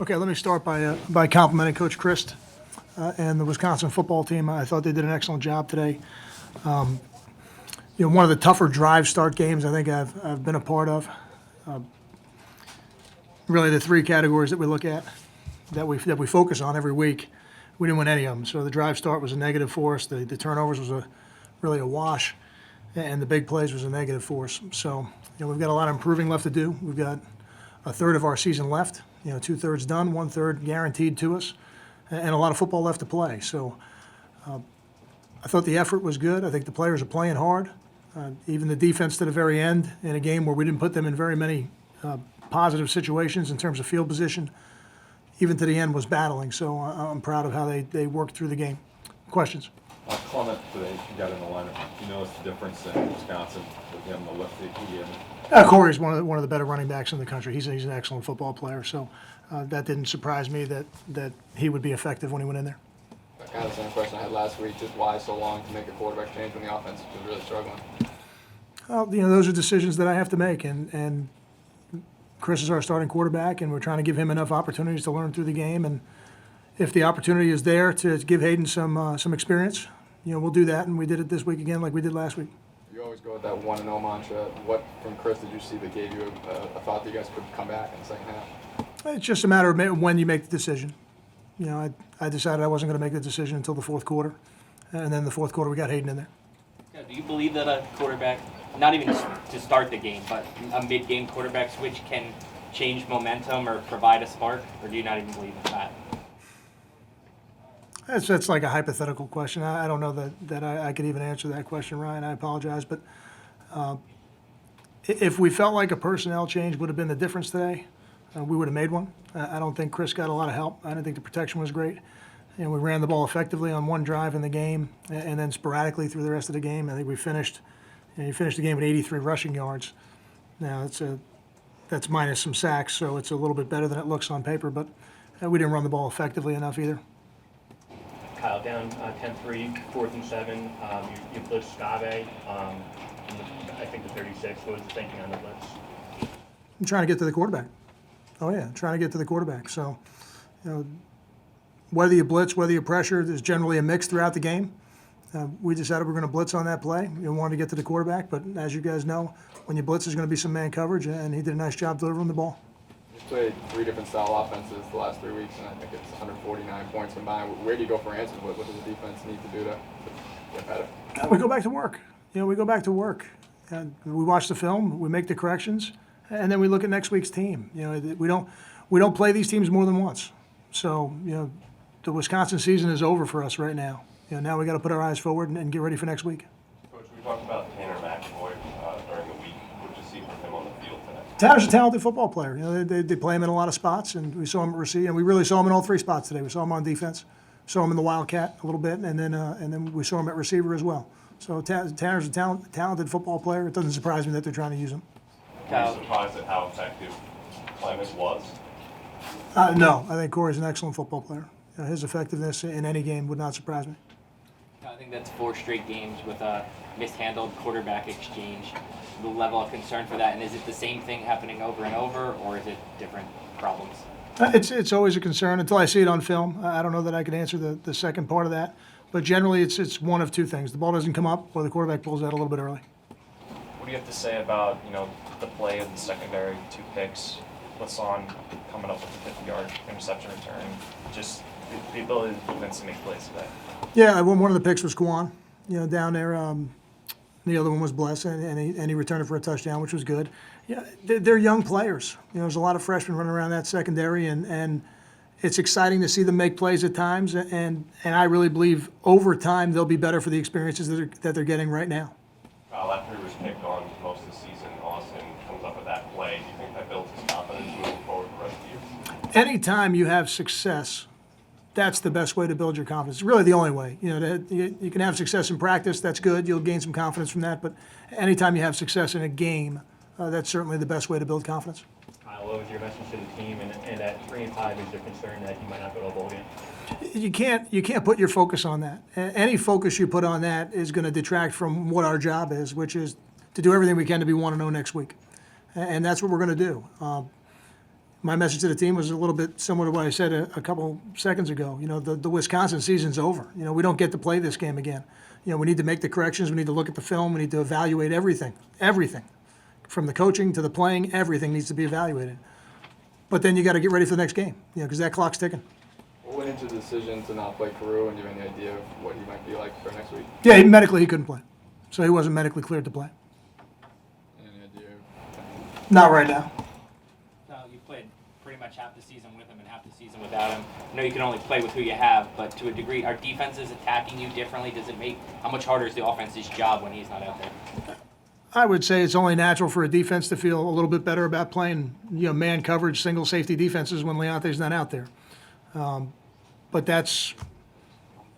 Okay, let me start by complimenting Coach Christ and the Wisconsin football team. I thought they did an excellent job today. One of the tougher drive start games I think I've been a part of. Really, the three categories that we look at, that we focus on every week, we didn't win any of them. So the drive start was a negative for us. The turnovers was really a wash, and the big plays was a negative for us. So we've got a lot of improving left to do. We've got a third of our season left. 2/3 done, 1/3 guaranteed to us, and a lot of football left to play. So I thought the effort was good. I think the players are playing hard. Even the defense to the very end in a game where we didn't put them in very many positive situations in terms of field position, even to the end was battling. So I'm proud of how they worked through the game. Questions? Clement today, you got in the lineup. You noticed the difference in Wisconsin with him, the lift that he gave? Corey's one of the better running backs in the country. He's an excellent football player. So that didn't surprise me that he would be effective when he went in there. Kind of the same question I had last week. Just why so long to make a quarterback change when the offense was really struggling? Well, those are decisions that I have to make, and Chris is our starting quarterback, and we're trying to give him enough opportunities to learn through the game. And if the opportunity is there to give Hayden some experience, we'll do that, and we did it this week again like we did last week. You always go with that 1-0 mantra. What from Chris did you see that gave you a thought that you guys could come back in the second half? It's just a matter of when you make the decision. I decided I wasn't going to make the decision until the fourth quarter, and then the fourth quarter we got Hayden in there. Yeah, do you believe that a quarterback, not even to start the game, but a mid-game quarterback switch can change momentum or provide a spark, or do you not even believe in that? That's like a hypothetical question. I don't know that I could even answer that question, Ryan. I apologize, but if we felt like a personnel change would have been the difference today, we would have made one. I don't think Chris got a lot of help. I didn't think the protection was great. We ran the ball effectively on one drive in the game, and then sporadically through the rest of the game. I think we finished. You finished the game with 83 rushing yards. Now that's minus some sacks, so it's a little bit better than it looks on paper. But we didn't run the ball effectively enough either. Kyle, down 10-3, 4th and 7. You blitzed Scave. I think the 36. What was the thinking on the blitz? I'm trying to get to the quarterback. Oh yeah, trying to get to the quarterback. So, whether you blitz, whether you pressure, there's generally a mix throughout the game. We decided we're going to blitz on that play. We wanted to get to the quarterback, but as you guys know, when you blitz, there's going to be some man coverage, and he did a nice job delivering the ball. You've played 3 different style offenses the last 3 weeks, and I think it's 149 points combined. Where do you go for answers? What does the defense need to do to get better? We go back to work. We go back to work. And we watch the film, we make the corrections, and then we look at next week's team. We don't play these teams more than once. So the Wisconsin season is over for us right now. Now we got to put our eyes forward and get ready for next week. Coach, we talked about Tanner McAvoy during the week. What did you see from him on the field today? Tanner's a talented football player. They play him in a lot of spots, and we saw him at receiver. And we really saw him in all 3 spots today. We saw him on defense, saw him in the Wildcat a little bit, and then we saw him at receiver as well. So Tanner's a talented football player. It doesn't surprise me that they're trying to use him. Were you surprised at how effective Clement was? No, I think Corey's an excellent football player. His effectiveness in any game would not surprise me. I think that's 4 straight games with a mishandled quarterback exchange. The level of concern for that, and is it the same thing happening over and over, or is it different problems? It's always a concern until I see it on film. I don't know that I can answer the second part of that, but generally it's one of 2 things: the ball doesn't come up, or the quarterback pulls out a little bit early. What do you have to say about the play of the secondary 2 picks, Lasson coming up with the 50-yard interception return, just the ability of the defense to make plays today? Yeah, one of the picks was Kwan, down there. The other one was Bless, and he returned it for a touchdown, which was good. Yeah, they're young players. There's a lot of freshmen running around that secondary, and it's exciting to see them make plays at times. And I really believe over time they'll be better for the experiences that they're getting right now. Kyle, after he was picked on most of the season, Austin comes up with that play. Do you think that builds his confidence moving forward for the rest of the year? Anytime you have success, that's the best way to build your confidence. It's really the only way. You can have success in practice. That's good. You'll gain some confidence from that. But anytime you have success in a game, that's certainly the best way to build confidence. Kyle, what was your message to the team? And at 3-5, is there concern that you might not go to a bowl game? You can't put your focus on that. Any focus you put on that is going to detract from what our job is, which is to do everything we can to be 1-0 next week. And that's what we're going to do. my message to the team was a little bit similar to what I said a couple seconds ago. You know, the Wisconsin season's over. You know, we don't get to play this game again. You know, we need to make the corrections. We need to look at the film. We need to evaluate everything. Everything. From the coaching to the playing, everything needs to be evaluated. But then you got to get ready for the next game, you know, because that clock's ticking. What went into the decision to not play Carew, and do you have any idea of what he might be like for next week? Yeah, medically he couldn't play. So he wasn't medically cleared to play. Any idea? Not right now. You played pretty much half the season with him and half the season without him. I know you can only play with who you have, but to a degree, are defenses attacking you differently? Does it make how much harder is the offense's job when he's not out there? I would say it's only natural for a defense to feel a little bit better about playing, you know, man coverage, single safety defenses when Leonte's not out there. But that's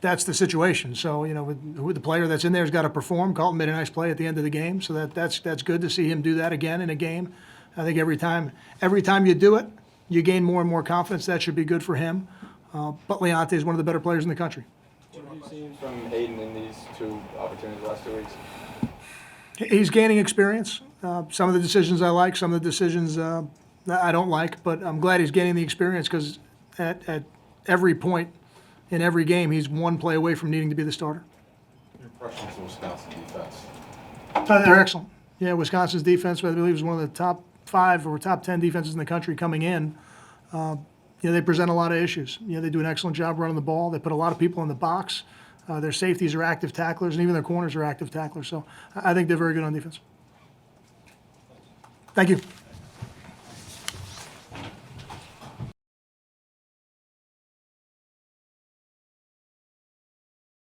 the situation. So, you know, with the player that's in there has got to perform. Carlton made a nice play at the end of the game, so that's good to see him do that again in a game. I think every time you do it, you gain more and more confidence. That should be good for him. But Leonte is one of the better players in the country. What have you seen from Hayden in these two opportunities the last 2 weeks? He's gaining experience. Some of the decisions I like, some of the decisions I don't like, but I'm glad he's gaining the experience because at every point in every game, he's one play away from needing to be the starter. Your impressions of Wisconsin defense? They're excellent. Yeah, Wisconsin's defense, I believe, is one of the top 5 or top 10 defenses in the country coming in. You know, they present a lot of issues. You know, they do an excellent job running the ball. They put a lot of people in the box. Their safeties are active tacklers, and even their corners are active tacklers. So I think they're very good on defense. Thank you.